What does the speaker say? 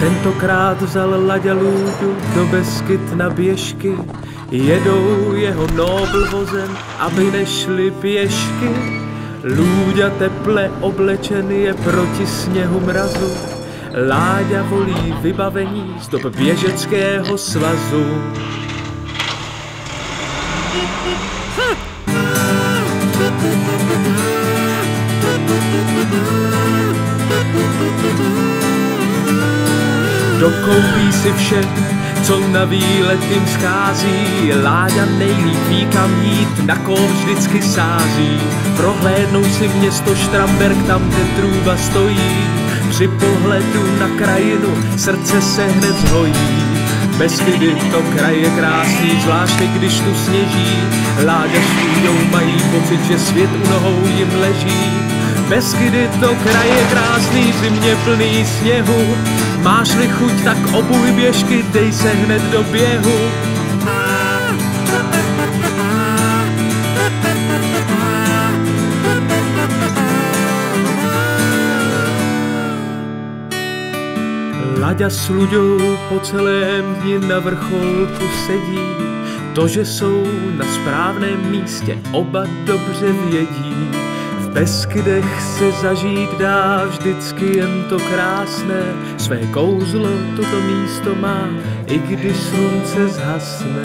Tentokrát vzal Láďa Lůďu do Beskyt na běžky, jedou jeho nobl vozem, aby nešli pěšky. Lůďa teple oblečen je proti sněhu mrazu, Láďa volí vybavení z dob běžeckého svazu. Dokoupí si vše, co na výlet jim schází. Láďa nejlíp ví, kam jít, na koho vždycky sází. Prohlédnou si město Štramberk, tam, kde trůba stojí. Při pohledu na krajinu srdce se hned zhojí. Beskydy, to kraj je krásný, zvláště když tu sněží. Láďa s Lůďou mají pocit, že svět u nohou jim leží. Beskydy, to kraj je krásný, zimně plný sněhu. Máš-li chuť, tak obuj běžky, dej se hned do běhu. Láďa s Luďou po celém dni na vrcholku sedí. To, že jsou na správném místě, oba dobře vědí. V Beskydech se zažít dá vždycky jen to krásné. Své kouzlo toto místo má, i když slunce zhasne.